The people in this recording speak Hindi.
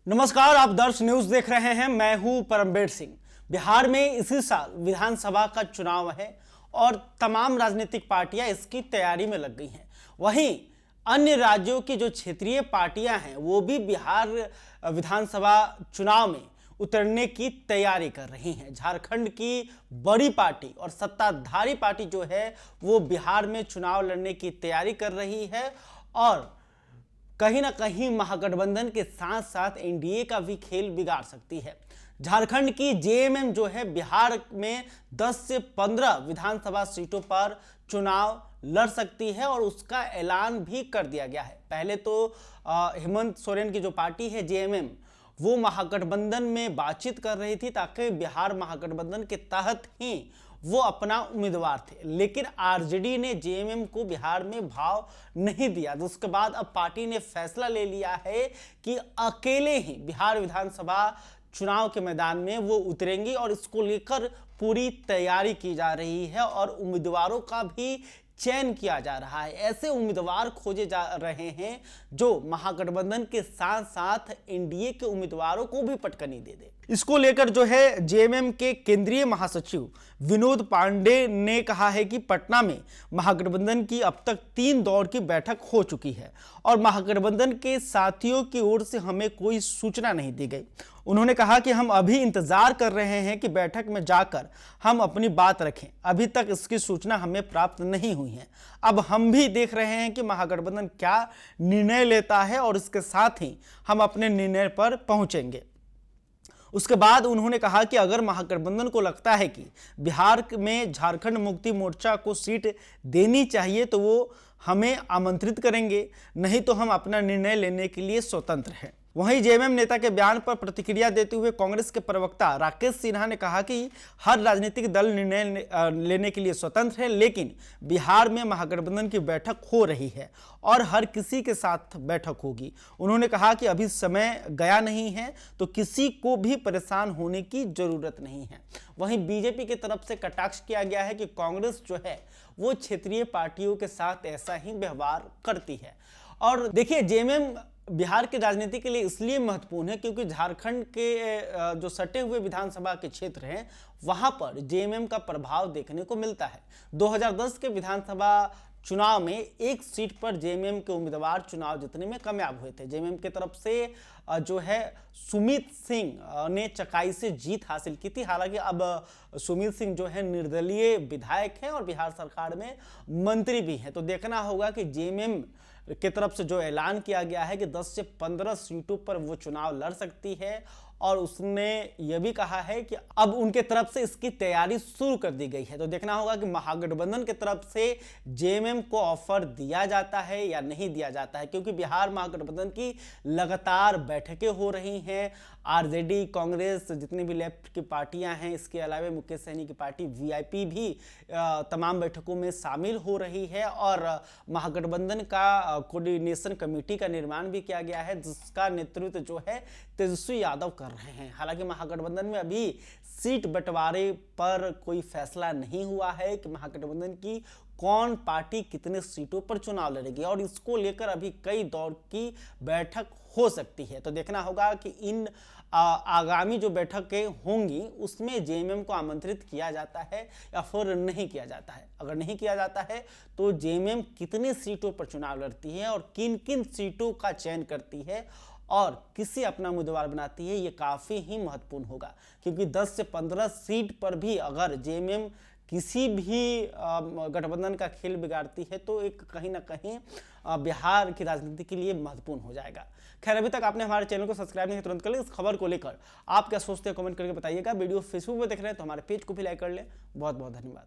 नमस्कार, आप दर्श न्यूज देख रहे हैं। मैं हूं परमबीर सिंह। बिहार में इसी साल विधानसभा का चुनाव है और तमाम राजनीतिक पार्टियां इसकी तैयारी में लग गई हैं। वहीं अन्य राज्यों की जो क्षेत्रीय पार्टियां हैं वो भी बिहार विधानसभा चुनाव में उतरने की तैयारी कर रही हैं। झारखंड की बड़ी पार्टी और सत्ताधारी पार्टी जो है वो बिहार में चुनाव लड़ने की तैयारी कर रही है और कहीं ना कहीं महागठबंधन के साथ साथ एनडीए का भी खेल बिगाड़ सकती है। झारखंड की जेएमएम जो है बिहार में 10 से 15 विधानसभा सीटों पर चुनाव लड़ सकती है और उसका ऐलान भी कर दिया गया है। पहले तो हेमंत सोरेन की जो पार्टी है जेएमएम वो महागठबंधन में बातचीत कर रही थी ताकि बिहार महागठबंधन के तहत ही वो अपना उम्मीदवार थे, लेकिन आरजेडी ने जेएमएम को बिहार में भाव नहीं दिया। तो उसके बाद अब पार्टी ने फैसला ले लिया है कि अकेले ही बिहार विधानसभा चुनाव के मैदान में वो उतरेंगी और इसको लेकर पूरी तैयारी की जा रही है और उम्मीदवारों का भी चयन किया जा रहा है। ऐसे उम्मीदवार खोजे जा रहे हैं जो महागठबंधन के साथ साथ एनडीए के उम्मीदवारों को भी पटकनी दे दे। इसको लेकर जो है जेएमएम के केंद्रीय महासचिव विनोद पांडे ने कहा है कि पटना में महागठबंधन की अब तक 3 दौर की बैठक हो चुकी है और महागठबंधन के साथियों की ओर से हमें कोई सूचना नहीं दी गई। उन्होंने कहा कि हम अभी इंतजार कर रहे हैं कि बैठक में जाकर हम अपनी बात रखें। अभी तक इसकी सूचना हमें प्राप्त नहीं हुई है। अब हम भी देख रहे हैं कि महागठबंधन क्या निर्णय लेता है और इसके साथ ही हम अपने निर्णय पर पहुंचेंगे। उसके बाद उन्होंने कहा कि अगर महागठबंधन को लगता है कि बिहार में झारखंड मुक्ति मोर्चा को सीट देनी चाहिए तो वो हमें आमंत्रित करेंगे, नहीं तो हम अपना निर्णय लेने के लिए स्वतंत्र हैं। वहीं जेएमएम नेता के बयान पर प्रतिक्रिया देते हुए कांग्रेस के प्रवक्ता राकेश सिन्हा ने कहा कि हर राजनीतिक दल निर्णय लेने के लिए स्वतंत्र है, लेकिन बिहार में महागठबंधन की बैठक हो रही है और हर किसी के साथ बैठक होगी। उन्होंने कहा कि अभी समय गया नहीं है तो किसी को भी परेशान होने की जरूरत नहीं है। वहीं बीजेपी की तरफ से कटाक्ष किया गया है कि कांग्रेस जो है वो क्षेत्रीय पार्टियों के साथ ऐसा ही व्यवहार करती है। और देखिए, जेएमएम बिहार की राजनीति के लिए इसलिए महत्वपूर्ण है क्योंकि झारखंड के जो सटे हुए विधानसभा के क्षेत्र हैं वहां पर जेएमएम का प्रभाव देखने को मिलता है। 2010 के विधानसभा चुनाव में एक सीट पर जेएमएम के उम्मीदवार चुनाव जीतने में कामयाब हुए थे। जेएमएम की तरफ से जो है सुमित सिंह ने चकाई से जीत हासिल की थी। हालांकि अब सुमित सिंह जो है निर्दलीय विधायक हैं और बिहार सरकार में मंत्री भी हैं। तो देखना होगा कि जेएमएम की तरफ से जो ऐलान किया गया है कि 10 से 15 सीटों पर वो चुनाव लड़ सकती है और उसने यह भी कहा है कि अब उनके तरफ से इसकी तैयारी शुरू कर दी गई है। तो देखना होगा कि महागठबंधन की तरफ से जेएमएम को ऑफर दिया जाता है या नहीं दिया जाता है, क्योंकि बिहार महागठबंधन की लगातार बैठकें हो रही हैं। आरजेडी, कांग्रेस, जितनी भी लेफ्ट की पार्टियां हैं, इसके अलावा मुकेश सहनी की पार्टी वीआईपी भी तमाम बैठकों में शामिल हो रही है और महागठबंधन का कोऑर्डिनेशन कमेटी का निर्माण भी किया गया है जिसका नेतृत्व जो है तेजस्वी यादव कर रहे हैं। हालांकि महागठबंधन में अभी सीट बंटवारे पर कोई फैसला नहीं हुआ है कि महागठबंधन की कौन पार्टी कितने सीटों पर चुनाव लड़ेगी और इसको लेकर अभी कई दौर की बैठक हो सकती है। तो देखना होगा कि इन आगामी जो बैठकें होंगी उसमें जेएमएम को आमंत्रित किया जाता है या फिर नहीं किया जाता है। अगर नहीं किया जाता है तो जेएमएम कितनी सीटों पर चुनाव लड़ती है और किन किन सीटों का चयन करती है और किसी अपना उम्मीदवार बनाती है, ये काफ़ी ही महत्वपूर्ण होगा। क्योंकि 10 से 15 सीट पर भी अगर जेएमएम किसी भी गठबंधन का खेल बिगाड़ती है तो एक कहीं ना कहीं बिहार की राजनीति के लिए महत्वपूर्ण हो जाएगा। खैर, अभी तक आपने हमारे चैनल को सब्सक्राइब नहीं, तुरंत कर लें। इस खबर को लेकर आप क्या सोचते हैं कमेंट करके बताइएगा। वीडियो फेसबुक पर देख रहे हैं तो हमारे पेज को भी लाइक कर लें। बहुत बहुत धन्यवाद।